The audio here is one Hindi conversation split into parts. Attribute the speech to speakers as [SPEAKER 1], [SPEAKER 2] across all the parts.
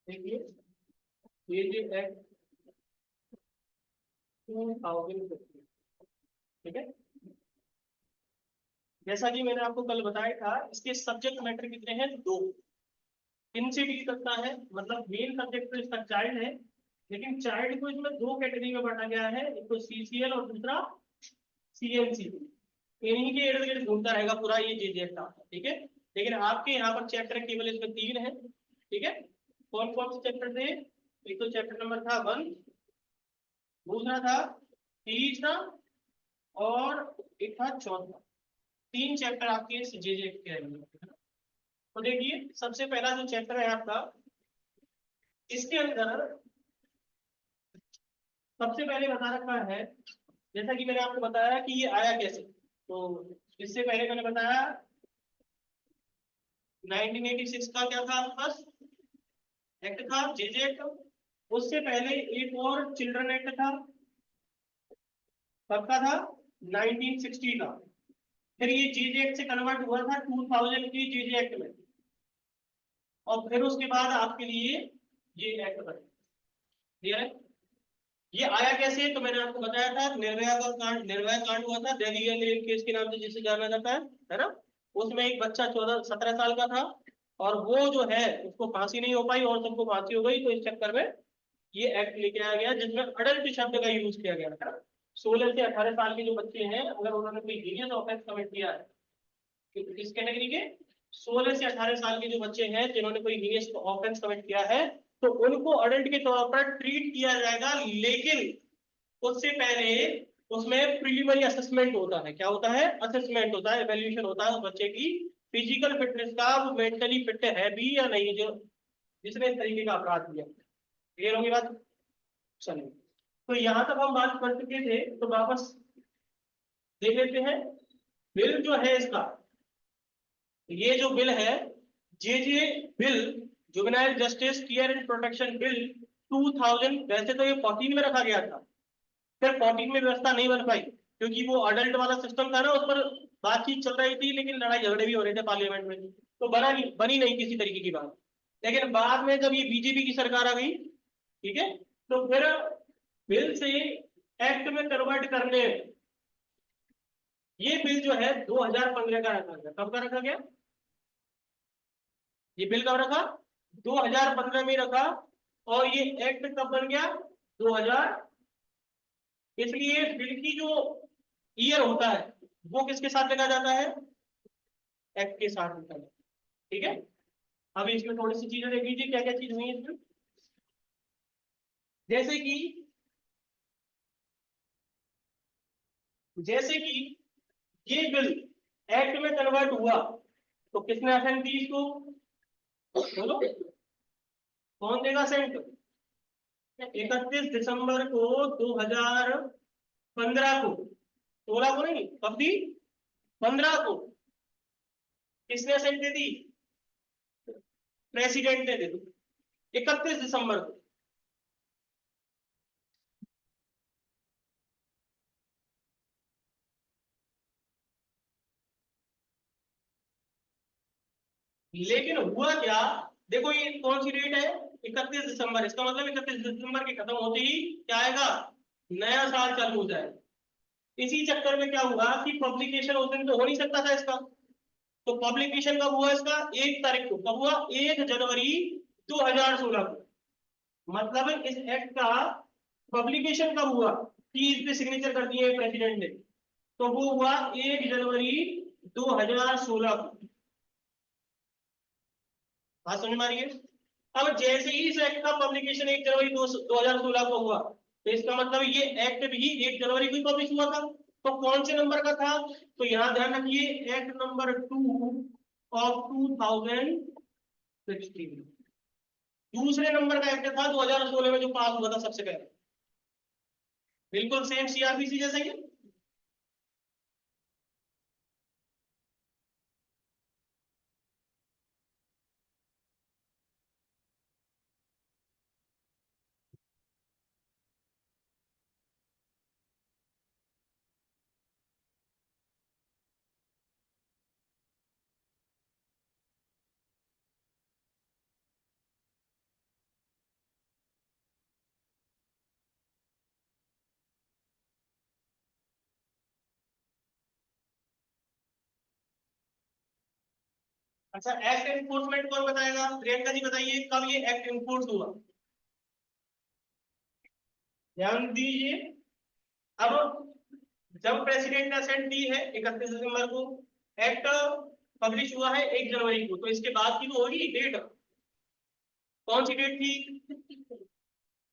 [SPEAKER 1] देखिए ये जो एक्ट 2015, ठीक है। जैसा कि मैंने आपको कल बताया था, इसके सब्जेक्ट मैटर कितने हैं? दो। इनसे डील करता है, मतलब मेन सब्जेक्ट तो इसका चाइल्ड है, लेकिन चाइल्ड को इसमें दो कैटेगरी में बांटा गया है, एक तो सीसीएल और दूसरा सीएनसी। इन्हीं के इर्द गिर्द घूमता रहेगा पूरा ये जेजेएफ का, ठीक है। लेकिन आपके यहाँ पर चैप्टर केवल इसमें तीन है, ठीक है। कौन कौन से चैप्टर थे? एक तो चैप्टर नंबर था 1, दूसरा था तीसरा, और एक था चौथा। तीन चैप्टर आपके जेजेएफ के रहेंगे। तो देखिए सबसे पहला जो चैप्टर है आपका, इसके अंदर सबसे पहले बता रखा है, जैसा कि मैंने आपको बताया कि ये आया कैसे। तो इससे पहले मैंने बताया 1986 का क्या था आपके पास? एक्ट था, जेजे एक्ट। उससे पहले एक और चिल्ड्रन एक्ट था, कब का था? 1960 का। फिर ये जेजे एक्ट से कन्वर्ट हुआ था 2000 की जेजे एक्ट में, और फिर उसके बाद आपके लिए ये एक्ट बना। क्लियर है? ये आया कैसे? तो मैंने आपको बताया था, निर्भया का कांड, निर्भया कांड हुआ था, दिल्ली रेप केस के नाम से जिसे जाना जाता है ना। उसमें एक बच्चा 14-17 साल का था, और वो जो है उसको फांसी नहीं हो पाई, और सबको फांसी हो गई। तो इस चक्कर में ये एक्ट लेके आया गया, जिसमें अडल्ट शब्द का यूज किया गया है। 16 से 18 साल के जो बच्चे हैं, अगर उन्होंने कोई हीनियस ऑफेंस कमिट किया है, किस कैटेगरी के? 16 से 18 साल के जो बच्चे हैं जिन्होंने कोई हीनियस ऑफेंस कमिट किया है, तो उनको अडल्ट के तौर पर ट्रीट किया जाएगा। लेकिन उससे पहले उसमें प्रीलिमिनरी असेसमेंट होता है। क्या होता है? असेसमेंट होता है, एवेल्यूएशन होता है उस बच्चे की फिजिकल फिटनेस का, वो मेंटली फिट है भी या नहीं, जो जिसने इस तरीके का अपराध किया। क्लियर होगी बात? चलिए, तो यहां तक हम बात कर चुके थे, तो वापस देख लेते हैं। बिल जो है इसका, ये जो बिल है, J bill, juvenile justice care and protection bill 2000, वैसे तो ये 14 में रखा गया था, फिर 14 में व्यवस्था नहीं बन पाई, क्योंकि वो अडल्ट वाला सिस्टम था ना, उस पर बातचीत चल रही थी, लेकिन लड़ाई झगड़े भी हो रहे थे पार्लियामेंट में, तो बनी नहीं किसी तरीके की बात। लेकिन बाद में जब ये बीजेपी की सरकार आ गई, ठीक है, तो फिर बिल से एक्ट में कन्वर्ट करने, ये बिल जो है 2015 का रखा गया। कब का रखा गया? ये बिल कब रखा? 2015 में रखा। और ये एक्ट कब बन गया? 2000। इसलिए बिल की जो ईयर होता है, वो किसके साथ लिखा जाता है? एक्ट के साथ लिखा जाता है। ठीक है। अब इसमें थोड़ी सी चीजें देख लीजिए, क्या क्या चीज हुई है इसमें। जैसे कि जैसे कि ये बिल एक्ट में कन्वर्ट हुआ, तो किसने असेंट दी इसको? बोलो, कौन देगा असेंट? 31 दिसंबर को 2015 को, 16 को नहीं, कब दी? 15 को। किसने असेंट दे दी? प्रेसिडेंट ने दे दी, 31 दिसंबर को। लेकिन हुआ क्या? देखो ये कौन सी डेट है? 31 दिसंबर। इसका मतलब 31 दिसंबर के खत्म होते ही क्या आएगा? नया साल चालू हो जाएगा। इसी चक्कर में क्या हुआ कि पब्लिकेशन उस दिन तो हो नहीं सकता था इसका। तो पब्लिकेशन कब हुआ इसका? 1 तारीख को। कब हुआ? 1 जनवरी 2016 को। मतलब इस एक्ट का पब्लिकेशन कब हुआ कि इस पे सिग्नेचर कर दिए प्रेसिडेंट ने? तो वो हुआ 1 जनवरी 2016 को। बात समझ में आ रही है? अब जैसे ही इस एक्ट का पब्लिकेशन 1 जनवरी 2016 को हुआ, तो इसका मतलब ये एक्ट भी 1 जनवरी को ही पब्लिश हुआ था। तो कौन से नंबर का था? तो यहां ध्यान रखिए, एक्ट नंबर 2 ऑफ 2016। दूसरे नंबर का एक्ट था 2016 में जो पास हुआ था सबसे पहले, बिल्कुल सेम सीआरपीसी जैसा ही। अच्छा, एक्ट एनफोर्समेंट कौन बताएगा? प्रियंका जी बताइए, कब ये एक्ट एनफोर्स हुआ? ध्यान दीजिए। अब जब प्रेसिडेंट ने असेंट दी है 31 दिसंबर को, एक्ट पब्लिश हुआ है 1 जनवरी को, तो इसके बाद की तो होगी डेट। कौन सी डेट थी?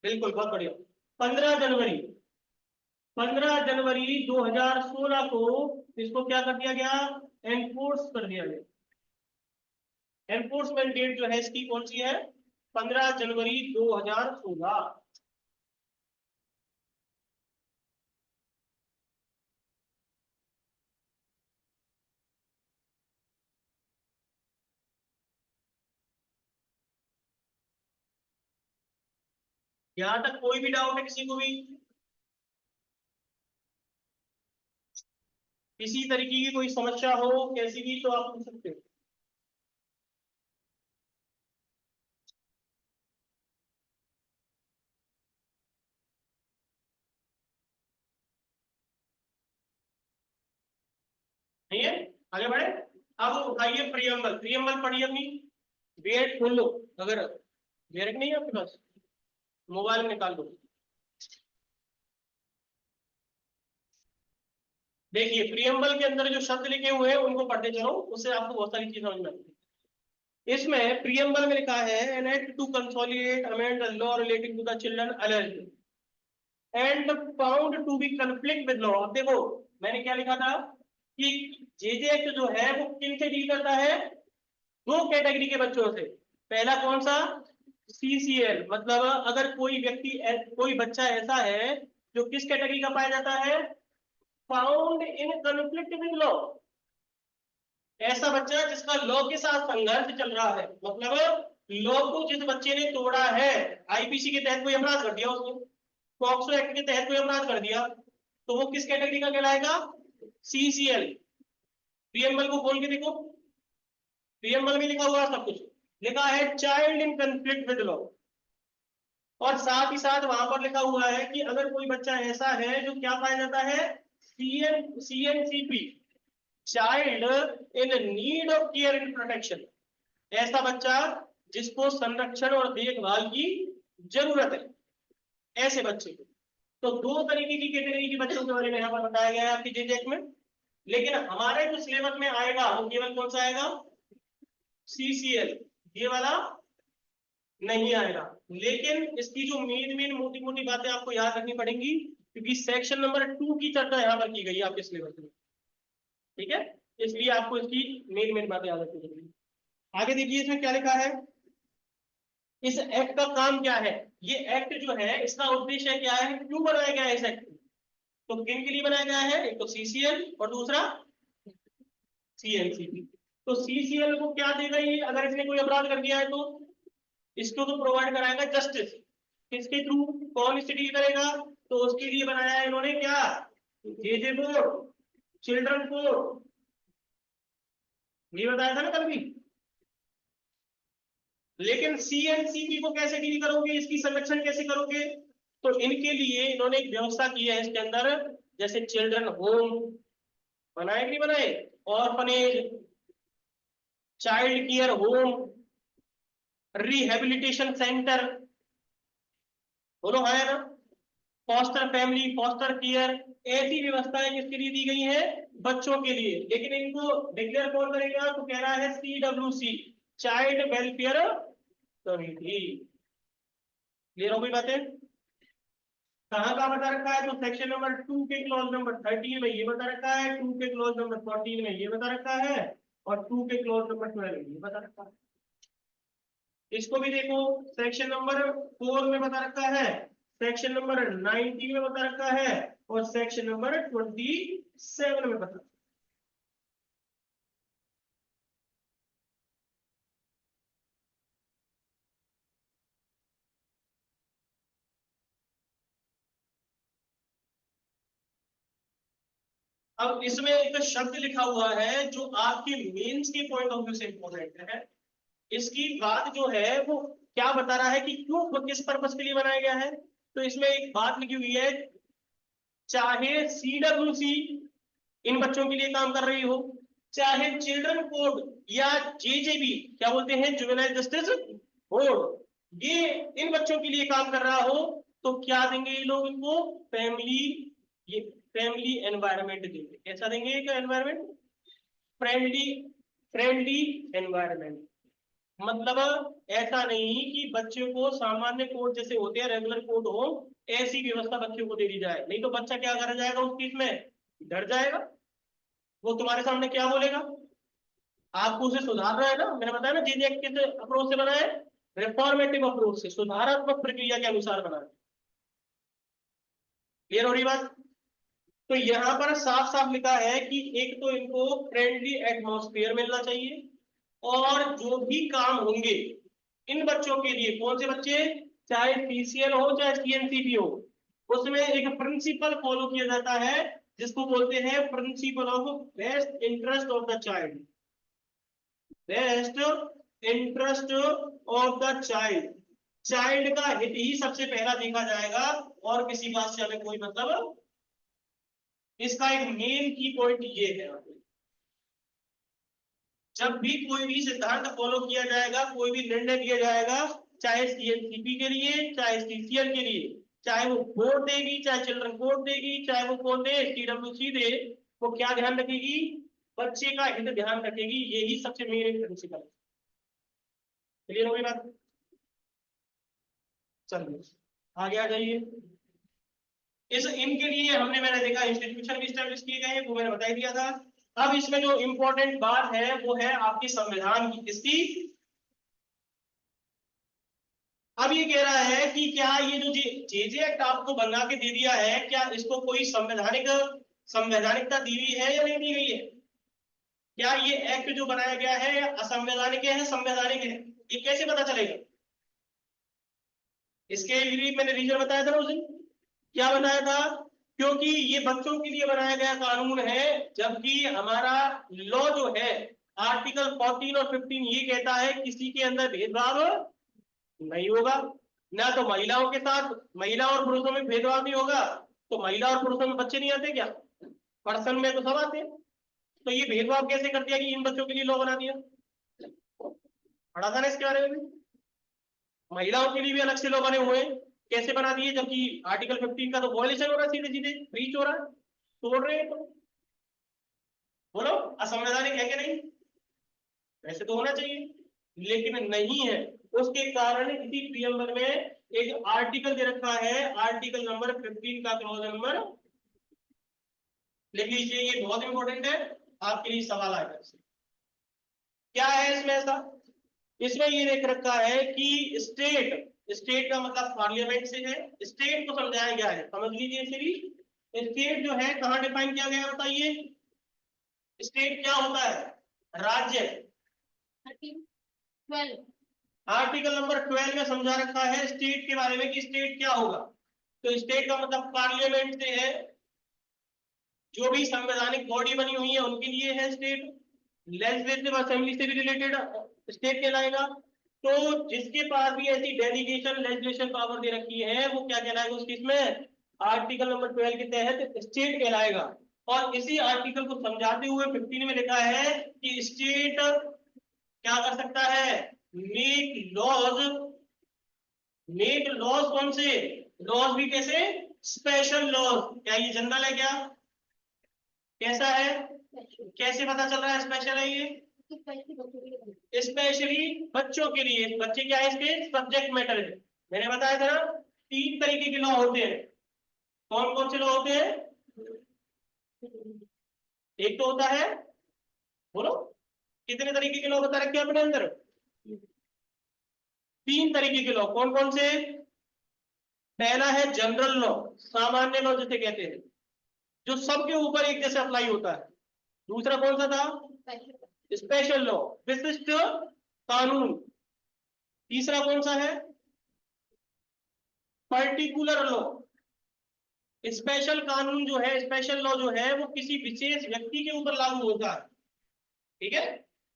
[SPEAKER 1] बिल्कुल, बहुत बढ़िया। 15 जनवरी, 15 जनवरी 2016 को इसको क्या कर दिया गया? एनफोर्स कर दिया गया। एनफोर्समेंट डेट जो है इसकी कौन सी है? 15 जनवरी 2016। यहां तक कोई भी डाउट है किसी को भी? किसी तरीके की कोई समस्या हो कैसी भी तो आप पूछ सकते हो। नहीं है? आगे बढ़े। अब उठाइए प्रियम्बल। प्रियम्बल पढ़िए अपनी, वेट खोल लो, अगर वेट नहीं है आपके पास मोबाइल में निकाल लो। देखिए, प्रियम्बल के अंदर जो शब्द लिखे हुए हैं उनको पढ़ते चलो, उससे आपको बहुत सारी चीजें समझ में आती है। इसमें प्रियम्बल में लिखा है an act to consolidate amend the law relating to the children alleged and found to be conflict with law. अब देखो, मैंने क्या लिखा था कि जेजे एक्ट जो है वो किन से डील करता है? दो कैटेगरी के बच्चों से। पहला कौन सा? सीसीएल, मतलब अगर कोई व्यक्ति कोई बच्चा ऐसा है जो किस कैटेगरी का पाया जाता है? Found in conflict with law. ऐसा बच्चा जिसका लॉ के साथ संघर्ष चल रहा है, मतलब लॉ को जिस बच्चे ने तोड़ा है, आईपीसी के तहत कोई अपराध कर दिया उसने, पॉक्सो एक्ट के तहत कोई अपराध कर दिया, तो वो किस कैटेगरी का कहलाएगा? सीसीएल। पीएमएल को बोल के देखो, पीएमएल में लिखा हुआ सब कुछ, लिखा है child in conflict with law. और साथ ही साथ वहां पर लिखा हुआ है कि अगर कोई बच्चा ऐसा है जो क्या पाया जाता है? CNCP, child in need of care and protection. ऐसा बच्चा जिसको संरक्षण और देखभाल की जरूरत है, ऐसे बच्चे को। तो दो तरीके की कैटेगरी के बच्चों के बारे में यहाँ पर बताया गया है आपकी जेजेक में। लेकिन हमारे जो सिलेबस में आएगा वो केवल कौन सा आएगा? सीसीएल। ये वाला नहीं आएगा। लेकिन इसकी जो मेन मेन मोटी मोटी बातें आपको याद रखनी पड़ेंगी, क्योंकि सेक्शन नंबर 2 की चर्चा यहाँ पर की गई है आपके सिलेबस में। ठीक है, इसलिए आपको इसकी मेन मेन बातें याद रखनी पड़ेंगी। आगे देखिए इसमें क्या लिखा है, इस एक्ट का काम क्या है? ये एक्ट जो है इसका उद्देश्य क्या है, क्यों बनाया गया है इस एक्ट? तो किन के लिए बनाया गया है? एक तो सीसीएल और दूसरा सीएनसीपी। तो सीसीएल को क्या देगा ये अगर इसने कोई अपराध कर दिया है तो? इसको तो प्रोवाइड कराएगा जस्टिस। किसके थ्रू? कौन इससे डील करेगा? तो उसके लिए बनाया है इन्होंने क्या? JJ board, children court. ये बताया था ना कल भी। लेकिन सीएनसीपी को कैसे डील करोगे, इसकी संरक्षण कैसे करोगे? तो इनके लिए इन्होंने एक व्यवस्था की है इसके अंदर, जैसे चिल्ड्रन होम बनाए कि नहीं बनाए, orphanage, child care home, rehabilitation centre, बोलो है ना, फॉस्टर फैमिली, फॉस्टर केयर। ऐसी व्यवस्थाएं किसके लिए दी गई है? बच्चों के लिए। लेकिन इनको डिक्लेयर कौन करेगा? तो कह रहा है CWC, child welfare committee. Clear हो गई बातें? कहाँ का बता रखा है? तो सेक्शन नंबर 2 के क्लॉज नंबर 13 में ये बता रखा है, 2 के क्लॉज नंबर 14 में ये बता रखा है, और 2 के क्लॉज नंबर 12 में ये बता रखा है। इसको भी देखो, सेक्शन नंबर 4 में बता रखा है, सेक्शन नंबर 19 में बता रखा है, और सेक्शन नंबर 27 में बता रखा है। अब इसमें एक शब्द लिखा हुआ है जो आपके मेंस के पॉइंट ऑफ व्यू से इंपॉर्टेंट है। इसकी बात जो है वो क्या बता रहा है कि क्यों, किस पर्पस के लिए बनाया गया है? तो इसमें एक बात लिखी हुई है, चाहे सीडब्ल्यूसी इन बच्चों के लिए काम कर रही हो, चाहे चिल्ड्रन कोड या जेजेबी, क्या बोलते हैं, जुवेनाइल जस्टिस बोर्ड, ये इन बच्चों के लिए काम कर रहा हो, तो क्या देंगे ये लोग इनको, फैमिली, ये फैमिली एनवायरनमेंट देंगे। कैसा देंगे, क्या एनवायरनमेंट, फ्रेंडली, फ्रेंडली एनवायरनमेंट। मतलब ऐसा नहीं कि बच्चे को सामान्य कोड जैसे होते हैं, रेगुलर कोड हो, ऐसी व्यवस्था बच्चे को दे दी जाए, नहीं तो बच्चा क्या कर जाएगा उस चीज में, डर जाएगा। वो तुम्हारे सामने क्या बोलेगा, आपको उसे सुधारना है ना, मैंने बताया ना जीजे किस अप्रोच से बना है, रिफॉर्मेटिव अप्रोच से, सुधारात्मक प्रक्रिया के अनुसार बना है। क्लियर हो रही बात। तो यहां पर साफ साफ लिखा है कि एक तो इनको फ्रेंडली एटमॉस्फेयर मिलना चाहिए, और जो भी काम होंगे इन बच्चों के लिए, कौन से बच्चे, चाहे पीसीएल हो चाहे सीएनसीपी हो, उसमें एक प्रिंसिपल फॉलो किया जाता है जिसको बोलते हैं principle of best interest of the child, best interest of the child. Child का हित ही सबसे पहला देखा जाएगा, और किसी बात से हमें कोई मतलब, इसका एक मेन की पॉइंट ये है, जब भी कोई भी सिद्धांत फॉलो किया जाएगा, कोई भी निर्णय लिया जाएगा, चाहे सीएनसीपी के लिए चाहे सीसीएल के लिए, चाहे वो बोर्ड देगी चाहे चिल्ड्रन कोर्ट देगी, चाहे वो कौन दे, टीडब्ल्यूसी दे, वो क्या ध्यान रखेगी, बच्चे का हित ध्यान रखेगी। यही सबसे मेन प्रिंसिपल है। क्लियर हो गई बात। चलिए आगे आ जाइए। इस इनके लिए हमने, मैंने देखा इंस्टीट्यूशन भी स्टैब्लिश किए गए हैं, वो मैंने बता ही दिया था। अब इसमें जो इंपॉर्टेंट बात है वो है आपकी संविधान की, किसकी, अब ये कह रहा है कि क्या ये जो जेजे एक्ट आपको बना के दे दिया है, क्या इसको कोई संवैधानिकता दी हुई है या नहीं दी गई है, क्या ये एक्ट जो बनाया गया है असंवैधानिक है संवैधानिक है, ये कैसे पता चलेगा। इसके लिए मैंने रीजन बताया था ना उस दिन, क्या बताया था, क्योंकि ये बच्चों के लिए बनाया गया कानून है, जबकि हमारा लॉ जो है आर्टिकल 14 और 15 ये कहता है किसी के अंदर भेदभाव नहीं होगा, ना तो महिलाओं के साथ, महिला और पुरुषों में भेदभाव नहीं होगा, तो महिला और पुरुषों में बच्चे नहीं आते क्या, पर्सन में तो सब आते हैं। तो ये भेदभाव कैसे कर दिया कि इन बच्चों के लिए लॉ बना दिया, पढ़ा था ना इसके बारे में भी, महिलाओं के लिए भी अलग से लॉ बने हुए हैं, कैसे बना दिए, जबकि आर्टिकल 15 का तो वॉयलेशन हो रहा है, सीधे सीधे ब्रीच हो रहा है, तोड़ रहे हैं। तो बोलो असंवैधानिक है कि नहीं, वैसे तो होना चाहिए, लेकिन नहीं है। उसके कारण इसी प्रियम्बर में एक आर्टिकल दे रखा है, आर्टिकल नंबर 15 का क्लॉज नंबर, लिख लीजिए, ये बहुत इंपॉर्टेंट है, आपके लिए सवाल आएगा इससे। क्या है इसमें ऐसा, इसमें ये देख रखा है कि स्टेट, स्टेट का मतलब पार्लियामेंट से है, स्टेट को समझाया गया है, समझ लीजिए इसे भी। स्टेट जो है कहां डिफाइन किया गया है बताइए, स्टेट क्या होता है, राज्य। आर्टिकल नंबर 12 में समझा रखा है स्टेट के बारे में कि स्टेट क्या होगा, तो स्टेट का मतलब पार्लियामेंट से है, जो भी संवैधानिक बॉडी बनी हुई है उनके लिए है स्टेट, लेजिस्लेटिव असेंबली से भी रिलेटेड स्टेट कहलाएगा। तो जिसके पास भी ऐसी डेलीगेशन लेजिस्लेशन पावर दे रखी है वो क्या कहलाएगा उस केस में, आर्टिकल नंबर 12 के तहत स्टेट कहलाएगा। और इसी आर्टिकल को समझाते हुए 15 में लिखा है कि स्टेट क्या कर सकता है, मेक लॉज, मेक लॉज कौन से, लॉज भी कैसे, स्पेशल लॉज। क्या ये जनरल है क्या, कैसा है, कैसे पता चल रहा है स्पेशल है ये, स्पेशली बच्चों के लिए, बच्चे क्या है इसके सब्जेक्ट मैटर है। मैंने बताया था ना 3 तरीके के लॉ होते हैं, कौन कौन से लॉ होते हैं, एक तो होता है, बोलो कितने तरीके के लॉ बता रखे हैं अपने अंदर, 3 तरीके के लॉ, कौन कौन से, पहला है जनरल लॉ, सामान्य लॉ जिसे कहते हैं, जो सबके ऊपर एक जैसे अप्लाई होता है। दूसरा कौन सा था, स्पेशल लॉ, विशिष्ट कानून। तीसरा कौन सा है, पर्टिकुलर लॉ। स्पेशल कानून जो है, स्पेशल लॉ जो है वो किसी विशेष व्यक्ति के ऊपर लागू होता है, ठीक है,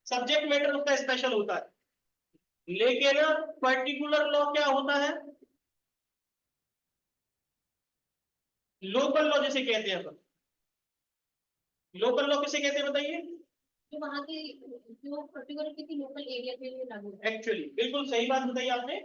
[SPEAKER 1] सब्जेक्ट मैटर उसका स्पेशल होता है। लेकिन पर्टिकुलर लॉ क्या होता है, लोकल लॉ जिसे कहते हैं अपन, लोकल लॉ किसे कहते हैं बताइए,
[SPEAKER 2] जो वहाँ के जो पर्टिकुलर किसी लोकल एरिया के लिए लागू है।
[SPEAKER 1] एक्चुअली बिल्कुल सही बात बताई आपने।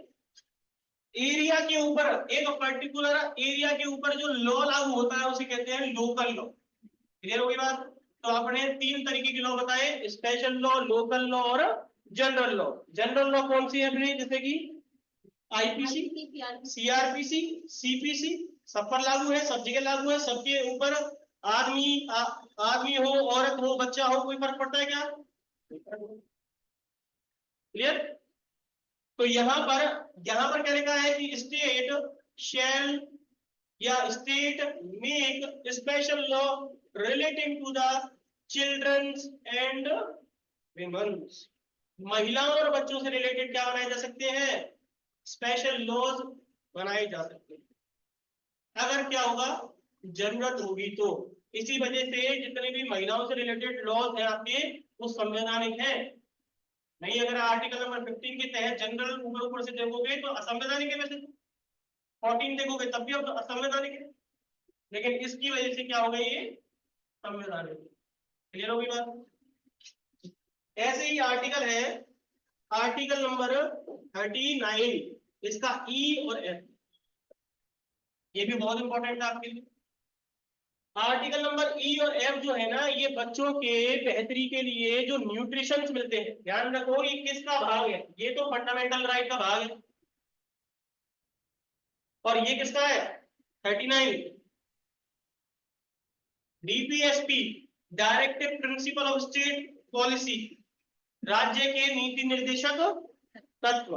[SPEAKER 1] एरिया के ऊपर, एक पर्टिकुलर एरिया के ऊपर जो लॉ लागू होता है उसे कहते हैं लोकल लॉ। क्लियर होगी बात? तो आपने तीन तरीके के लॉ बताए, स्पेशल लॉ, लोकल लॉ और जनरल लॉ। जनरल लॉ कौन सी है अपने, जैसे कि आईपीसी, सीआरपीसी, सीपीसी, सब पर लागू है, सब जगह लागू है, सबके ऊपर आदमी हो, औरत हो, बच्चा हो, कोई फर्क पड़ता है क्या? क्लियर? तो यहां पर क्या लिखा है कि स्टेट शैल या state make special law relating to the childrens and womens. महिलाओं और बच्चों से रिलेटेड क्या बनाए जा सकते हैं? स्पेशल लॉज बनाए जा सकते हैं, अगर क्या होगा, जरूरत होगी तो। इसी वजह से जितने भी महिलाओं से रिलेटेड लॉज हैं आपके, वो संवैधानिक है। नहीं, अगर आर्टिकल नंबर 15 के तहत जनरल ऊपर ऊपर से देखोगे तो असंवैधानिक है, वैसे 14 देखोगे तब भी अब असंवैधानिक है, लेकिन इसकी वजह से क्या होगा, ये संवैधानिक। क्लियर होगी बात? ऐसे ही आर्टिकल है, आर्टिकल नंबर 39, इसका ई और एफ, ये भी बहुत इंपॉर्टेंट है आपके लिए। आर्टिकल नंबर ई और एफ जो है ना, ये बच्चों के बेहतरी के लिए जो न्यूट्रिशन मिलते हैं, ध्यान रखो ये किसका भाग है, ये तो फंडामेंटल राइट का भाग है, और ये किसका है, 39। DPSP, directive principle of state policy, राज्य के नीति निर्देशक तत्व,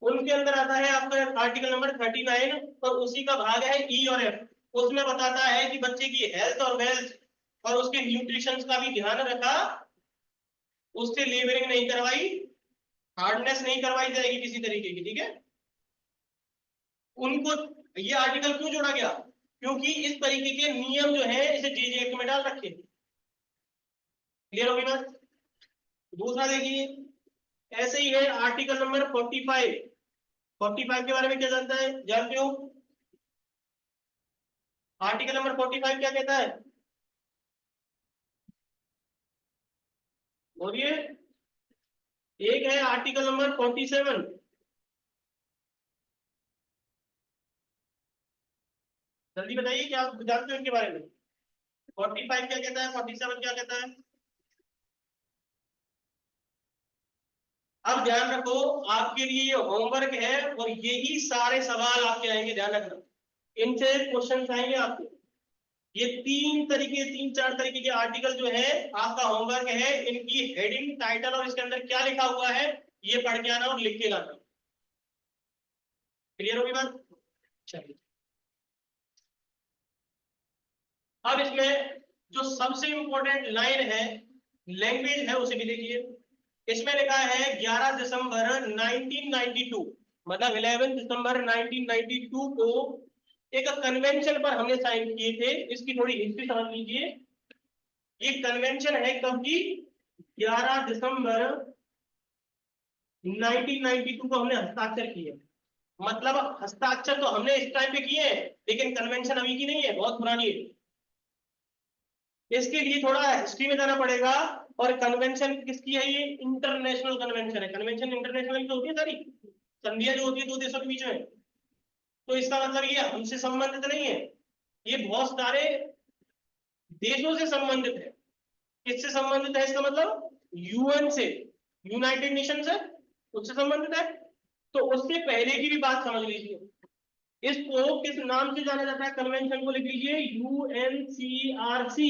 [SPEAKER 1] उनके अंदर आता है आपका आर्टिकल नंबर 39, और उसी का भाग है ई और एफ। उसमें बताता है कि बच्चे की हेल्थ और वेल्थ और उसके न्यूट्रिशन का भी ध्यान रखा, उससे लेबरिंग नहीं करवाई, हार्डनेस नहीं करवाई जाएगी किसी तरीके की, ठीक है। उनको ये आर्टिकल क्यों जोड़ा गया, क्योंकि इस तरीके के नियम जो है इसे जेजे एक्ट में डाल रखे। क्लियर होगी बात? दूसरा देखिए, ऐसे ही है आर्टिकल नंबर 45। 45 के बारे में क्या जानता है, जानते हो? आर्टिकल नंबर 45 क्या कहता है, बोलिए। एक है आर्टिकल नंबर 47, जल्दी बताइए क्या आप जानते हो इनके बारे में। 45 क्या कहता है, 47 क्या कहता है? अब ध्यान रखो, आपके लिए ये होमवर्क है और यही सारे सवाल आपके आएंगे, ध्यान रखना, इनसे क्वेश्चन आएंगे आपके। ये तीन चार तरीके के आर्टिकल जो है आपका होमवर्क है, इनकी हेडिंग, टाइटल और इसके अंदर क्या लिखा हुआ है ये पढ़ के आना और लिख के लाना। क्लियर होगी बात? चलिए, अब इसमें जो सबसे इंपॉर्टेंट लाइन है, लैंग्वेज है, उसे भी देखिए। इसमें लिखा है 11 दिसंबर 1992, मतलब 11 दिसंबर 1992 को एक कन्वेंशन पर हमने साइन किए थे। इसकी थोड़ी हिस्ट्री समझ लीजिए। ये कन्वेंशन है कब की, 11 दिसंबर 1992 को हमने हस्ताक्षर किए। मतलब हस्ताक्षर तो हमने इस टाइम पे किए हैं, लेकिन कन्वेंशन अभी की नहीं है, बहुत पुरानी है। इसके लिए थोड़ा हिस्ट्री में जाना पड़ेगा। और कन्वेंशन किसकी है, ये इंटरनेशनल कन्वेंशन है। कन्वेंशन इंटरनेशनल जो होती है सारी संधियां जो होती है दो देशों के बीच में, तो इसका मतलब ये हमसे संबंधित नहीं है, ये बहुत सारे देशों से संबंधित है। किससे संबंधित है, इसका मतलब यूएन से, यूनाइटेड नेशन से, उससे संबंधित है। तो उससे पहले की भी बात समझ लीजिए। इसको किस नाम से जाना जाता है, कन्वेंशन को लिख लीजिए यूएनसीआरसी,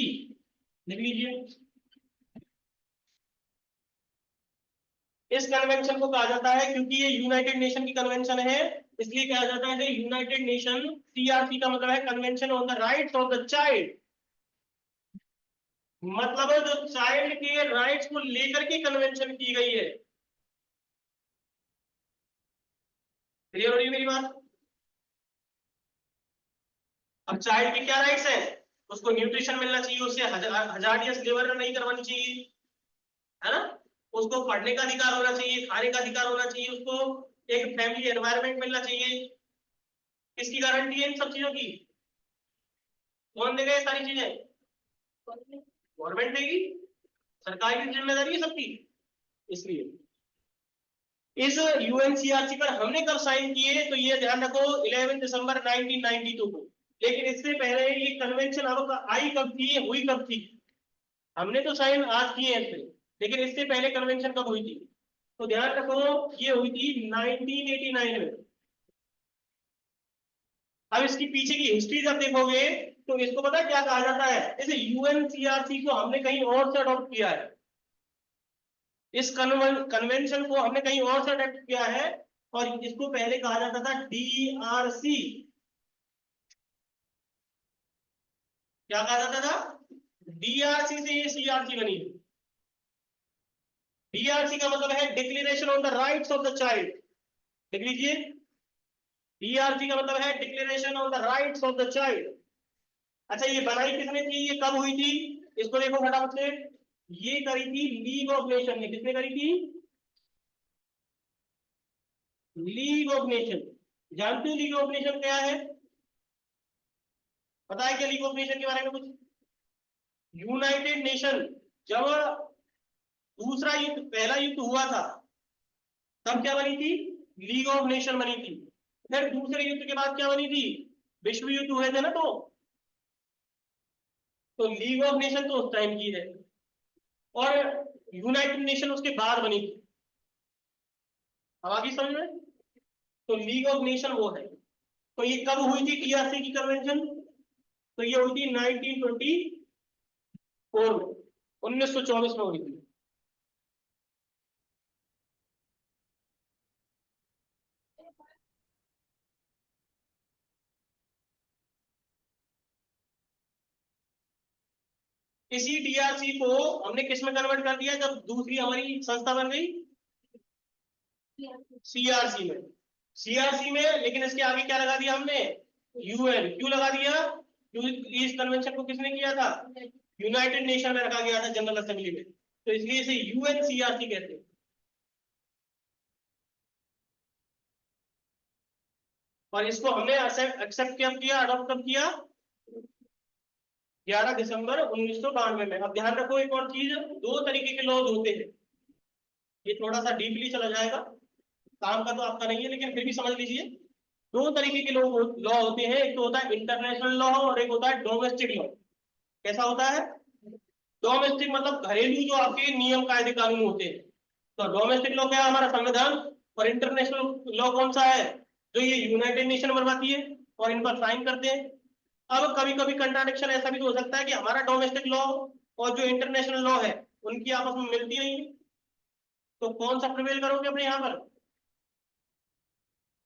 [SPEAKER 1] लिख लीजिए। इस कन्वेंशन को कहा जाता है, क्योंकि ये यूनाइटेड नेशन की कन्वेंशन है, इसलिए कहा जाता है यूनाइटेड नेशन। सीआरसी का मतलब है convention on the rights of the child, मतलब जो चाइल्ड के राइट्स को लेकर के कन्वेंशन की गई है। क्लियर हो रही है मेरी बात? अब चाइल्ड के क्या राइट्स हैं, उसको न्यूट्रिशन मिलना चाहिए, उससे हजार्डियस लेबर नहीं करवानी चाहिए, है ना, उसको पढ़ने का अधिकार होना चाहिए, खाने का अधिकार होना चाहिए, उसको एक फैमिली एनवायरनमेंट मिलना चाहिए। किसकी गारंटी है इन सब चीजों की, कौन देगा ये सारी चीजें, गवर्नमेंट देगी। सरकार की जिम्मेदारी है सबकी। इसलिए इस यूएनसीआरसी पर हमने कब साइन किए, तो ये ध्यान रखो 11 दिसंबर 1992 को। लेकिन इससे पहले ये कन्वेंशन आई कब थी, हुई कब थी? हमने तो साइन आज किए हैं इससे, लेकिन इससे पहले कन्वेंशन कब हुई थी? तो ध्यान रखो ये हुई थी 1989 में। अब इसकी पीछे की हिस्ट्री जब देखोगे तो इसको पता है क्या कहा जाता है? जैसे यूएनसीआरसी को हमने कहीं और से अडॉप्ट किया है, इस कन्वेंशन को हमने कहीं और से अडॉप्ट किया है, और इसको पहले कहा जाता था डीआरसी। क्या कहा जाता था? डीआरसी से ये सीआरसी बनी है। डीआरसी का मतलब है declaration on the rights of the child. लिख लीजिए, डीआरसी का मतलब है declaration on the rights of the child. अच्छा, ये बनाई किसने थी, ये कब हुई थी? इसको देखो फटाफट से। ये करी थी लीग ऑफ नेशन ने। किसने करी थी? League of nation. जानते हो लीग ऑफ नेशन क्या है? पता है क्या लीग ऑफ नेशन के बारे में कुछ? यूनाइटेड नेशन, जब दूसरा युद्ध, पहला युद्ध हुआ था, तब क्या बनी थी? लीग ऑफ नेशन बनी थी। फिर दूसरे युद्ध के बाद क्या बनी थी? विश्व युद्ध हुए थे ना, तो लीग ऑफ नेशन तो उस टाइम की है, और यूनाइटेड नेशन उसके बाद बनी थी। अब आगे समझ में? तो लीग ऑफ नेशन वो है। तो ये कब हुई थी टीआरसी की कन्वेंशन? तो ये हुई थी 1924 में, 1924 में हुई थी। इसी डीआरसी को हमने किस में कन्वर्ट कर दिया जब दूसरी हमारी संस्था बन गई? सीआरसी में। सीआरसी में, लेकिन इसके आगे क्या लगा दिया हमने? यूएन। क्यों लगा दिया? क्योंकि इस कन्वेंशन को किसने किया था? यूनाइटेड नेशन में रखा गया था, जनरल असेंबली में, तो इसलिए इसे यूएनसीआरसी कहते हैं। और इसको हमने एक्सेप्ट कब किया, अडॉप्ट कब किया? 11 दिसंबर 1992 में। अब ध्यान रखो एक और चीज, दो तरीके के लॉज होते हैं। ये थोड़ा सा डीपली चला जाएगा, काम का तो आपका नहीं है, लेकिन फिर भी समझ लीजिए। दो तरीके के लॉ होते हैं, एक तो होता है इंटरनेशनल लॉ और एक होता है डोमेस्टिक लॉ। कैसा होता है? डोमेस्टिक मतलब घरेलू जो आपके नियम कायदे कानून होते हैं। तो डोमेस्टिक लॉ क्या है? हमारा संविधान। और इंटरनेशनल लॉ कौन सा है? जो ये यूनाइटेड नेशन बनवाती है और इन पर साइन करते हैं। अब कभी कभी कंट्राडिक्शन ऐसा भी तो हो सकता है कि हमारा डोमेस्टिक लॉ और जो इंटरनेशनल लॉ है उनकी आपस में मिलती नहीं है, तो कौन सा प्रिवेल करोगे अपने यहाँ पर?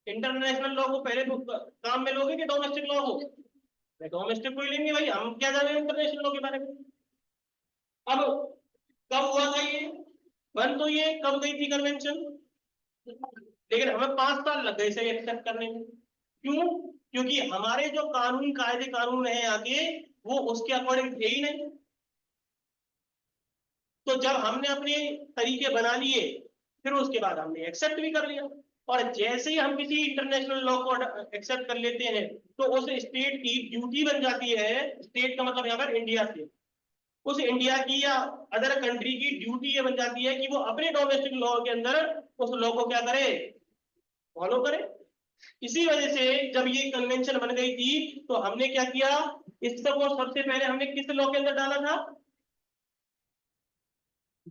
[SPEAKER 1] इंटरनेशनल लॉ को पहले काम में लोगे कि डोमेस्टिक लॉ को? डोमेस्टिक को ही लेंगे भाई, हम क्या जाने इंटरनेशनल लॉ के बारे में। अब कब हुआ था ये? बन तो ये कब गई थी कन्वेंशन, लेकिन हमें 5 साल लग गए इसे एक्सेप्ट करने में। क्यों? क्योंकि हमारे जो कानून कायदे कानून है आगे, वो उसके अकॉर्डिंग थे ही नहीं। तो जब हमने अपने तरीके बना लिए, फिर उसके बाद हमने एक्सेप्ट भी कर लिया। और जैसे ही हम किसी इंटरनेशनल लॉ को एक्सेप्ट कर लेते हैं, तो उस स्टेट की ड्यूटी बन जाती है, स्टेट का मतलब यहाँ पर इंडिया से, उस इंडिया की या अदर कंट्री की ड्यूटी ये बन जाती है कि वो अपने डोमेस्टिक लॉ के अंदर उस लॉ को क्या करे? फॉलो करे। इसी वजह से जब ये कन्वेंशन बन गई थी, तो हमने क्या किया, इस सबको सबसे पहले हमने किस लॉ के अंदर डाला था?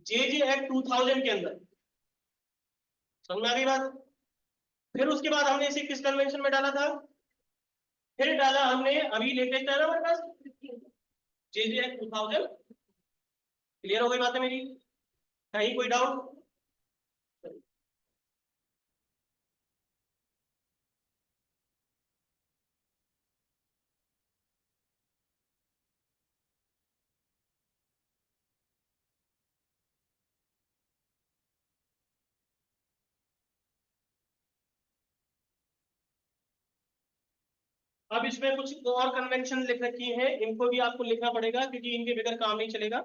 [SPEAKER 1] जेजे एक्ट 2000 के अंदर। समझ में आ गई बात? फिर उसके बाद हमने इसे किस कन्वेंशन में डाला था? फिर डाला हमने, अभी लेटेस्ट है ना हमारे पास, जेजे एक्ट 2000। क्लियर हो गई बात है मेरी? कहीं कोई डाउट? अब इसमें कुछ और कन्वेंशन लिख रखी है, इनको भी आपको लिखना पड़ेगा क्योंकि इनके बगैर काम नहीं चलेगा।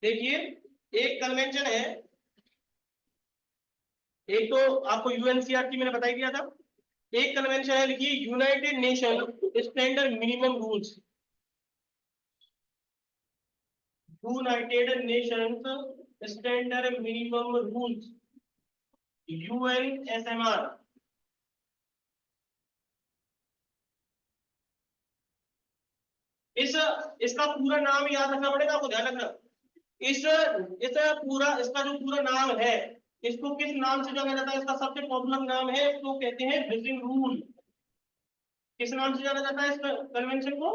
[SPEAKER 1] देखिए, एक कन्वेंशन है, एक तो आपको यूएनसीआरसी मैंने बता ही दिया था। एक कन्वेंशन है, लिखिए United nation standard minimum rules. United Nations standard minimum rules, UNSMR। इस इसका पूरा नाम याद रखना पड़ेगा, आपको ध्यान रखना। इस इस पूरा इसका जो पूरा नाम है, इसको किस नाम से जाना जाता है? इसका सबसे पॉपुलर नाम है, इसको कहते हैं बीजिंग रूल। किस नाम से जाना जाता है इस कन्वेंशन को?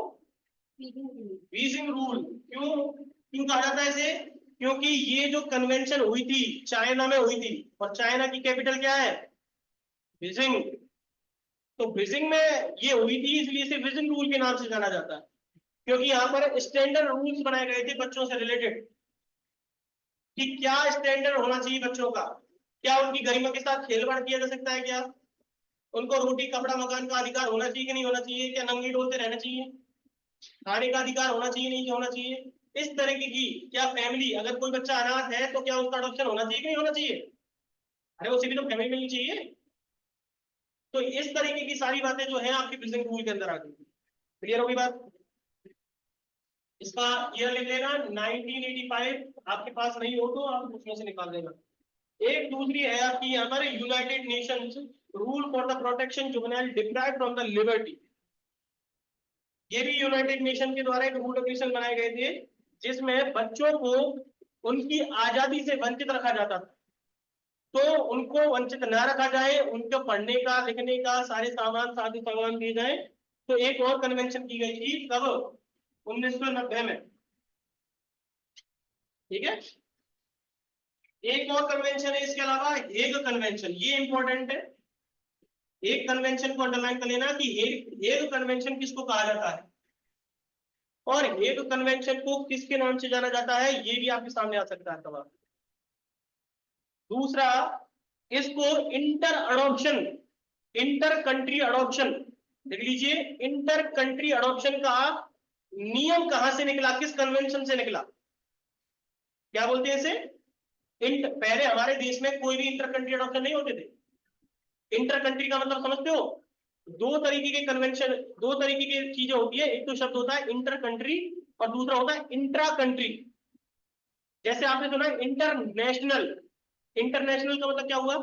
[SPEAKER 1] Beijing rule. क्यों क्यों कहा जाता है इसे? क्योंकि ये जो कन्वेंशन हुई थी चाइना में हुई थी, और चाइना की कैपिटल क्या है? बीजिंग। तो बीजिंग में ये हुई थी, इसलिए इसे बीजिंग रूल के नाम से जाना जाता है, क्योंकि यहाँ पर स्टैंडर्ड रूल्स बनाए गए थे बच्चों से रिलेटेड, कि क्या स्टैंडर्ड होना चाहिए बच्चों का, क्या उनकी गरिमा के साथ खेलवाड़ किया जा सकता है, क्या उनको रोटी कपड़ा मकान का अधिकार होना चाहिए कि नहीं होना चाहिए, क्या नंगी डोल से रहना चाहिए, खाने का अधिकार होना चाहिए नहीं होना चाहिए, इस तरीके की, क्या फैमिली, अगर कोई बच्चा अनाथ है तो क्या उसका अडॉप्शन होना चाहिए कि नहीं होना चाहिए, अरे उसे भी तो फैमिली मिलनी चाहिए। तो इस तरीके की सारी बातें जो है आपकी बिजनेस रूल के अंदर आ गई। क्लियर होगी बात? इसका ईयर लिख लेना 1985, आपके पास नहीं हो तो आप उसमें से निकाल देना। एक दूसरी है आपकी यहाँ पर United Nations rule for the protection juvenile deprived from the liberty. ये भी यूनाइटेड नेशन के द्वारा एक रूल रेगुलेशन बनाए गए थे, जिसमें बच्चों को उनकी आजादी से वंचित रखा जाता था। तो उनको वंचित न रखा जाए, उनको पढ़ने का लिखने का सारे साधन सामान दिए जाए। तो एक और कन्वेंशन की गई थी कब? 1990 में। ठीक है, एक और कन्वेंशन है इसके अलावा, हेग कन्वेंशन, ये इंपॉर्टेंट है। एक कन्वेंशन को अंडरलाइन कर लेना कि हेग कन्वेंशन किसको कहा जाता है, और हेग कन्वेंशन को किसके नाम से जाना जाता है, ये भी आपके सामने आ सकता है सवाल। दूसरा, इसको inter adoption, inter country adoption, देख लीजिए, इंटर कंट्री अडॉप्शन का नियम कहां से निकला, किस कन्वेंशन से निकला? क्या बोलते हैं इसे? पहले हमारे देश में कोई भी इंटर कंट्री अडॉप्शन नहीं होते थे। इंटर कंट्री का मतलब समझते हो? दो तरीके के कन्वेंशन, दो तरीके की चीजें होती है, एक तो शब्द होता है इंटर कंट्री और दूसरा होता है इंट्रा कंट्री। जैसे आपने सुना इंटरनेशनल, इंटरनेशनल का मतलब क्या हुआ?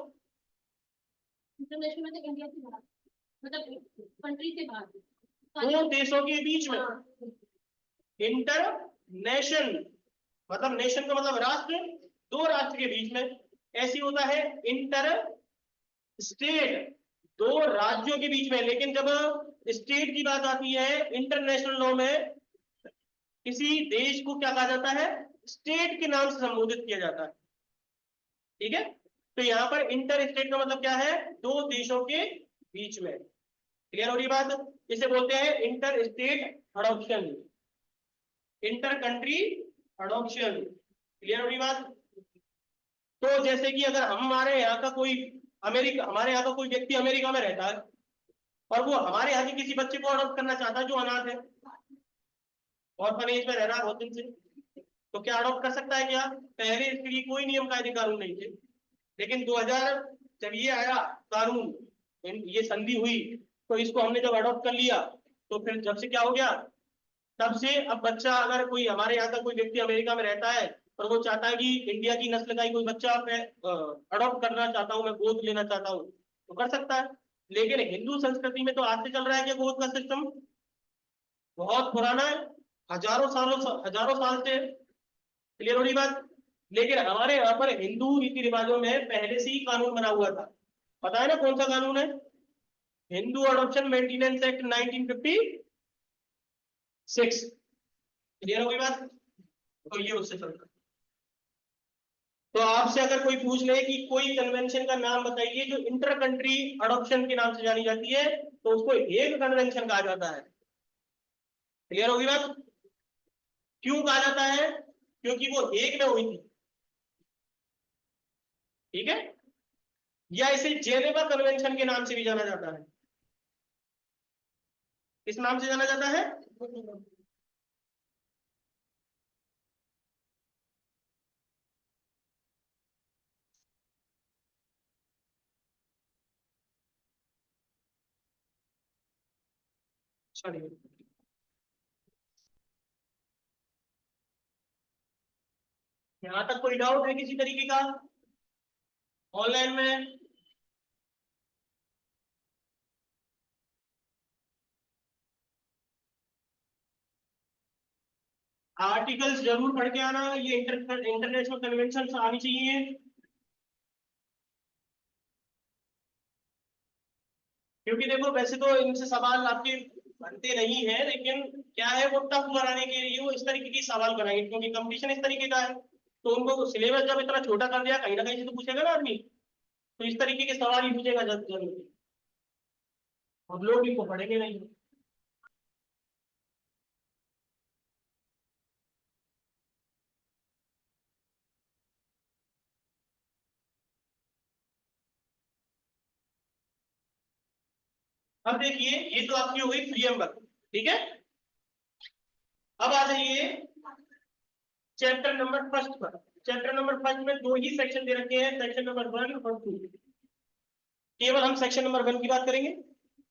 [SPEAKER 2] इंटरनेशनल मतलब इंडिया से बाहर, मतलब कंट्री से बाहर,
[SPEAKER 1] दो देशों के बीच में।
[SPEAKER 2] हाँ।
[SPEAKER 1] इंटर नेशन मतलब नेशन का मतलब राष्ट्र, दो राष्ट्र के बीच में। ऐसी होता है इंटर स्टेट, दो राज्यों के बीच में। लेकिन जब स्टेट की बात आती है इंटरनेशनल लॉ में, किसी देश को क्या कहा जाता है? स्टेट के नाम से संबोधित किया जाता है। ठीक है, तो यहां पर इंटर स्टेट का मतलब क्या है? दो देशों के बीच में। क्लियर हो रही बात? इसे बोलते हैं inter state adoption, inter country adoption. Clear हो रही बात? तो जैसे कि अगर हमारे यहाँ का कोई अमेरिका, हमारे यहाँ का कोई व्यक्ति अमेरिका में रहता है और वो हमारे यहाँ के किसी बच्चे को अडॉप्ट करना चाहता है जो अनाथ है, ऑर्फनेज में रह रहा है बहुत दिन से, तो क्या अडॉप्ट कर सकता है क्या? पहले इसके लिए कोई नियम कायदे कानून नहीं थे, लेकिन 2000 जब ये आया कानून, ये संधि हुई, तो इसको हमने जब अडॉप्ट कर लिया, तो फिर जब से क्या हो गया, तब से अब बच्चा, अगर कोई हमारे यहाँ का कोई व्यक्ति अमेरिका में रहता है और वो चाहता है कि इंडिया की नस्ल का ही कोई बच्चा मैं अडॉप्ट करना चाहता हूँ, मैं गोद लेना चाहता हूँ, तो कर सकता है। लेकिन हिंदू संस्कृति में तो आज से चल रहा है कि गोद का सिस्टम बहुत पुराना है, हजारों साल से। क्लियर हो रही बात? लेकिन हमारे यहाँ पर हिंदू रीति रिवाजों में पहले से ही कानून बना हुआ था। पता है ना कौन सा कानून है? Hindu adoption maintenance act 1956। Clear हो गई बात? तो ये उससे चलता है। तो आपसे अगर कोई पूछ ले कि कोई कन्वेंशन का नाम बताइए जो इंटर कंट्री अडॉप्शन के नाम से जानी जाती है, तो उसको हेग कन्वेंशन कहा जाता है। क्लियर होगी बात? क्यों कहा जाता है? क्योंकि वो हेग में हुई थी। ठीक है, या इसे जेनेवा कन्वेंशन के नाम से भी जाना जाता है। किस नाम से जाना जाता है? चलिए, यहाँ तक कोई डाउट है किसी तरीके का ऑनलाइन में? आर्टिकल्स जरूर पढ़ के आना, ये इंटरनेशनल कन्वेंशन आनी चाहिए। क्योंकि देखो वैसे तो इनसे सवाल आपके बनते नहीं है, लेकिन क्या है वो टफ बनाने के लिए वो इस तरीके की सवाल बनाएंगे, क्योंकि कंपटीशन इस तरीके का है। तो उनको सिलेबस जब इतना छोटा कर दिया, कहीं ना कहीं से तो पूछेगा ना आदमी, तो इस तरीके के सवाल ही पूछेगा जरूर, और लोग इनको पढ़ेंगे नहीं। अब देखिए ये तो आपकी हो गई प्रियम्बल, ठीक है। अब आ जाइए चैप्टर नंबर फर्स्ट पर। चैप्टर नंबर फर्स्ट में दो ही सेक्शन दे रखे हैं, सेक्शन नंबर 1 और 2। केवल हम सेक्शन नंबर 1 की बात करेंगे।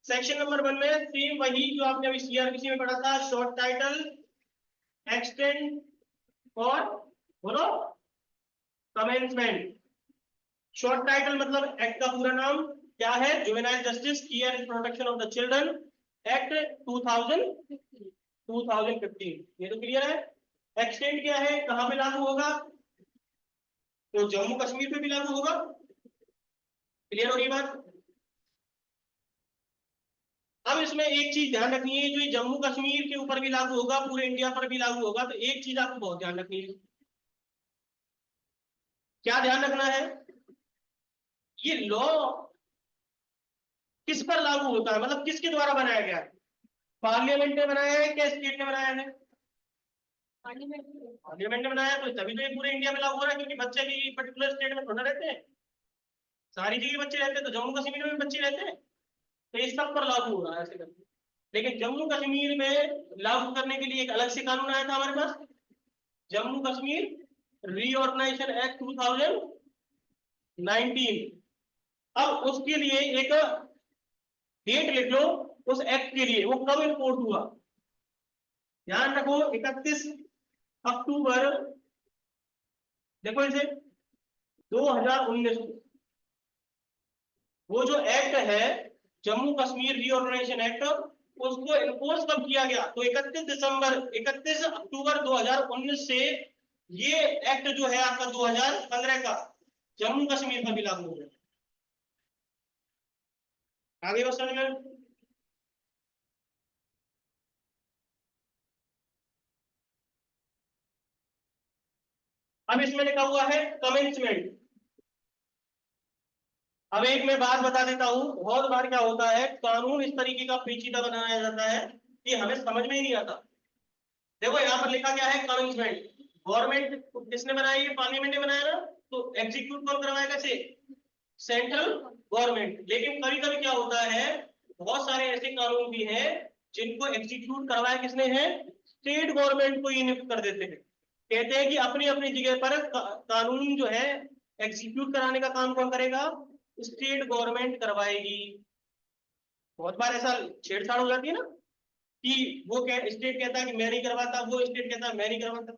[SPEAKER 1] सेक्शन नंबर 1 में सेम वही जो आपने अभी सीआरपीसी में पढ़ा था, शॉर्ट टाइटल, एक्सटेंड और बोलो कमेंसमेंट। शॉर्ट टाइटल मतलब एक्ट का पूरा नाम क्या है, juvenile justice care and protection of the children act 2015, ये तो क्लियर है। एक्सटेंड क्या है, कहां पे लागू होगा, तो जम्मू कश्मीर पे भी लागू होगा। क्लियर हो रही बात? अब इसमें एक चीज ध्यान रखनी है, जो ये जम्मू कश्मीर के ऊपर भी लागू होगा, पूरे इंडिया पर भी लागू होगा, तो एक चीज आपको बहुत ध्यान रखनी है। क्या ध्यान रखना है, ये लॉ किस पर लागू होता है, मतलब किसके द्वारा बनाया गया है? पार्लियामेंट ने बनाया है क्या स्टेट ने बनाया है? पार्लियामेंट ने बनाया, तो तभी तो ये पूरे इंडिया में लागू हो रहा है, क्योंकि बच्चे भी पर्टिकुलर स्टेट में थोड़ा रहते हैं, सारी जगह बच्चे रहते हैं, तो जम्मू कश्मीर में भी बच्चे रहते हैं, तो ये सब पर लागू हो रहा है ऐसे करके। लेकिन जम्मू कश्मीर में लागू करने के लिए एक अलग से कानून आया था हमारे पास, जम्मू कश्मीर रीऑर्गेनाइजेशन एक्ट 2019। अब उसके लिए एक डेट लिख लो उस एक्ट के लिए, वो कब इम्पोर्ट हुआ, ध्यान रखो 31 अक्टूबर, देखो इसे 2019 को। वो जो एक्ट है जम्मू कश्मीर रीऑर्गेनाइजेशन एक्ट, उसको इन्फोर्स कब किया गया, तो 31 अक्टूबर 2019 से ये एक्ट जो है आपका 2015 का जम्मू कश्मीर पर भी लागू हो गया। आगे बस समझ में। अब इसमें लिखा हुआ है कमेंसमेंट। अब एक मैं बात बता देता हूं, बहुत बार क्या होता है कानून इस तरीके का पेचीदा बनाया जाता है कि हमें समझ में ही नहीं आता। देखो यहाँ पर लिखा क्या है, कमेंसमेंट। गवर्नमेंट किसने बनाया, ये पार्लियामेंट ने बनाया ना, तो एग्जीक्यूट कौन करवाएगा इसे, सेंट्रल गवर्नमेंट। लेकिन कभी कभी क्या होता है, बहुत सारे ऐसे कानून भी हैं जिनको एग्जीक्यूट करवाया किसने है, स्टेट गवर्नमेंट को ही नियुक्त कर देते हैं। कहते हैं कि अपनी अपनी जगह पर कानून जो है एग्जीक्यूट कराने का काम कौन करेगा, स्टेट गवर्नमेंट करवाएगी। बहुत बार ऐसा छेड़छाड़ हो जाती है ना, कि वो स्टेट कहता है कि मैं नहीं करवाता, वो स्टेट कहता है मैं नहीं करवाता।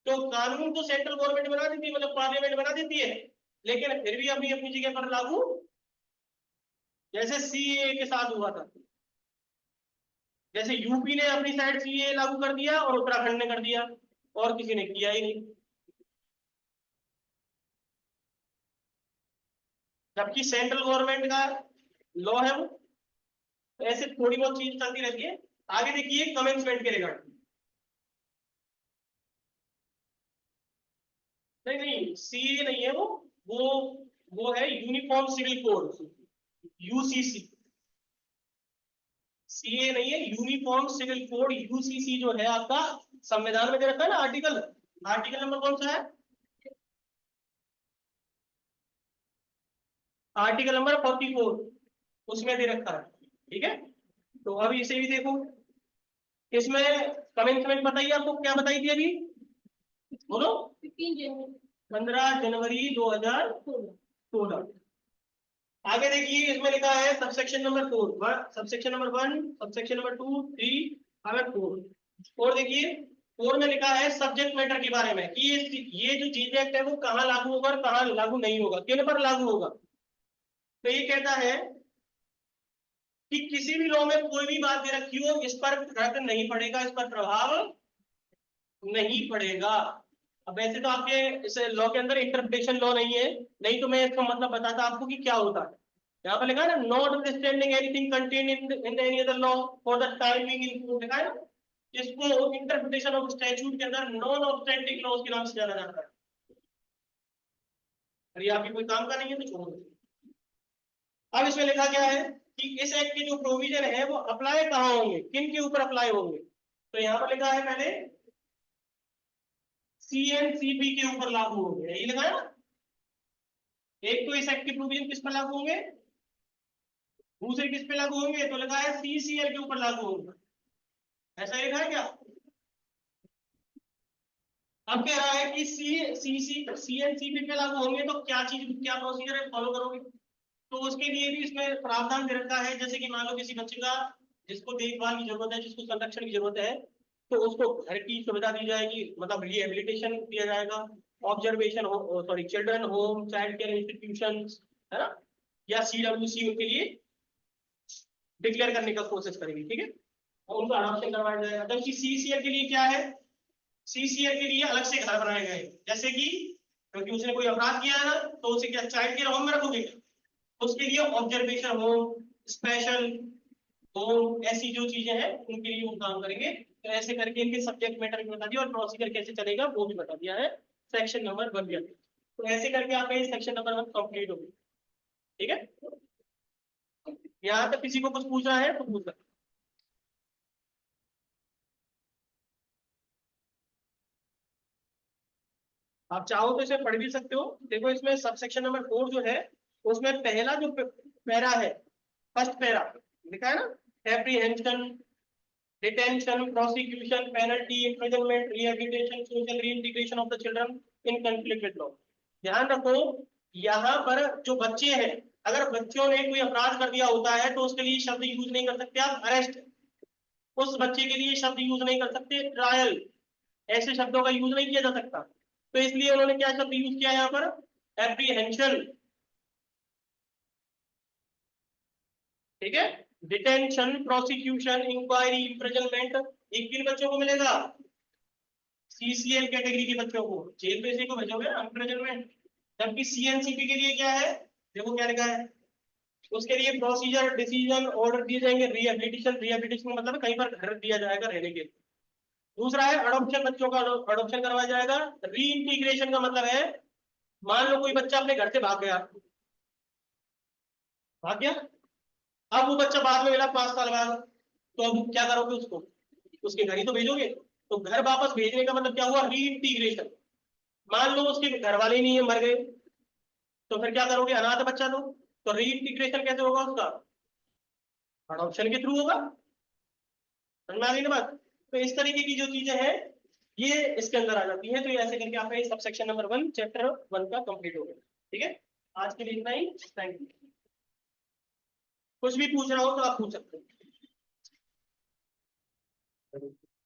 [SPEAKER 1] तो कानून तो सेंट्रल गवर्नमेंट बना देती है, मतलब पार्लियामेंट बना देती है, लेकिन फिर भी अपनी अपनी जगह पर लागू, जैसे सीए के साथ हुआ था। जैसे यूपी ने अपनी साइड सीए लागू कर दिया और उत्तराखंड ने कर दिया, और किसी ने किया ही नहीं, जबकि सेंट्रल गवर्नमेंट का लॉ है वो। तो ऐसे थोड़ी बहुत चीज चलती रहती है। आगे देखिए कमेंसमेंट के रिगार्ड, नहीं नहीं सीए नहीं है वो वो है uniform civil code, UCC. CA नहीं है, यूनिफॉर्म सिविल कोड, यूसीसी जो है आपका संविधान में दे रखा है ना आर्टिकल, आर्टिकल नंबर कौन सा है, आर्टिकल नंबर 44, उसमें दे रखा है। ठीक है, तो अभी इसे भी देखो, इसमें कमेंसमेंट बताइए, आपको क्या बताई थी अभी, बोलो। 15 जनवरी 2016। आगे देखिए इसमें लिखा है subsection number 4, subsection number 1, subsection number 2, 3 और 4। और देखिए 4 में लिखा है सब्जेक्ट मैटर के बारे में कि ये जो चीज एक्ट है वो कहाँ लागू होगा और कहाँ लागू नहीं होगा, किन पर लागू होगा। तो ये कहता है कि किसी भी लॉ में कोई भी बात दे रखी हो इस पर फर्क नहीं पड़ेगा, इस पर प्रभाव नहीं पड़ेगा। अब वैसे तो आपके इस लॉ के अंदर इंटरप्रिटेशन लॉ नहीं है, नहीं तो मैं इसका मतलब बताता आपको कि क्या होता है। यहाँ पर लिखा है ना, not understanding anything contain in any other law for the time being in, लिखा है ना, इसको इंटरप्रिटेशन ऑफ स्टैट्यूट के अंदर नॉन ऑब्स्टेंडिंग लॉज के नाम से जाना जाता है। अरे आपकी कोई काम का नहीं है तो छोड़ दो। अब इसमें लिखा क्या है कि इस एक्ट के जो प्रोविजन है वो अप्लाई कहाँ होंगे, किन के ऊपर अप्लाई होंगे। तो यहाँ पर लिखा है पहले सीएनसीपी के ऊपर लागू होंगे, यही लिखा है ना। एक तो इस एक्ट के प्रोविजन किस पर लागू होंगे, दूसरे किस पे लागू होंगे, तो लिखा है सीसीएल के ऊपर लागू होंगे, ऐसा ही लिखा है क्या। अब कह रहा है कि सीएनसीपी पे लागू होंगे तो क्या चीज, क्या प्रोसीजर है फॉलो करोगे। तो उसके लिए भी इसमें प्रावधान दे रखा है, जैसे कि मान लो किसी बच्चे का जिसको देखभाल की जरूरत है, जिसको संरक्षण की जरूरत है, तो उसको घर की सुविधा दी जाएगी, मतलब रिहेबिलिटेशन दिया जाएगा, ऑब्जर्वेशन हो, sorry children home, child care institution, है ना, या सीडब्ल्यूसी उनके लिए डिक्लेयर करने का कोशिश करेगी, ठीक है, और उनको अडॉप्शन करवाया जाएगा। जबकि सीसीएल के लिए क्या है, सीसीएल के लिए अलग से घर बनाए गए, जैसे कि क्योंकि उसने कोई अपराध किया है ना, तो उसे क्या चाइल्ड केयर होम में रखोगे, उसके लिए ऑब्जर्वेशन होम, स्पेशल होम, ऐसी जो चीजें हैं उनके लिए वो काम करेंगे। तो ऐसे करके इनके सब्जेक्ट मैटर भी बता दिया और प्रोसीजर कैसे चलेगा वो भी बता दिया है सेक्शन नंबर 1 में। तो ऐसे करके आपका ये सेक्शन नंबर 1 कंप्लीट हो गया, ठीक है। यहाँ तक किसी को कुछ पूछना है तो पूछ सकते। आप चाहो तो इसे पढ़ भी सकते हो। देखो इसमें सब सेक्शन नंबर 4 जो है उसमें पहला जो पैरा है, फर्स्ट पैरा लिखा है ना, apprehension, detention, prosecution, penalty, imprisonment, rehabilitation, social reintegration of the children in conflict with law. ध्यान रखो यहाँ पर जो बच्चे हैं, अगर बच्चों ने कोई अपराध कर दिया होता है तो उसके लिए शब्द यूज नहीं कर सकते आप अरेस्ट, उस बच्चे के लिए शब्द यूज नहीं कर सकते ट्रायल, ऐसे शब्दों का यूज नहीं किया जा सकता। तो इसलिए उन्होंने क्या शब्द यूज किया यहाँ पर, एप्रीहेंशन, ठीक है, डिटेंशन, प्रोसिक्यूशन, इंक्वायरी, इम्प्रिजनमेंट, ये किन बच्चों को मिलेगा, सीसीएल कैटेगरी के बच्चों को, जेल में से को भेजोगे ना इम्प्रिजनमेंट। जबकि सीएनसीपी के लिए क्या है, देखो क्या लिखा है, उसके लिए प्रोसीजर, डिसीजन, ऑर्डर दिए जाएंगे, रिहेबिलिटेशन, रिहेबिलिटेशन मतलब कहीं पर घर दिया जाएगा रहने के लिए। दूसरा है अडॉप्शन, बच्चों का अडॉप्शन करवाया जाएगा। रीइंटीग्रेशन का मतलब है, मान लो कोई बच्चा अपने घर से भाग गया, भाग गया, अब वो बच्चा बाद में मिला 5 साल बाद, तो अब क्या करोगे उसको, उसके घर ही तो भेजोगे। तो घर वापस भेजने का मतलब क्या हुआ, रीइंटीग्रेशन। मान लो उसके घर वाले ही नहीं है, मर गए, तो फिर क्या करोगे, अनाथ बच्चा तो रीइंटीग्रेशन कैसे होगा उसका, अडॉप्शन के थ्रू होगा। समझ में आ गई ना बात। तो इस तरीके की जो चीजें हैं ये इसके अंदर आ जाती है। तो ये ऐसे करके आपका ये सब सेक्शन नंबर 1 चैप्टर 1 का कंप्लीट हो गया, ठीक है। आज के लिए इतना ही, थैंक यू। कुछ भी पूछ रहा हो तो आप पूछ सकते हो।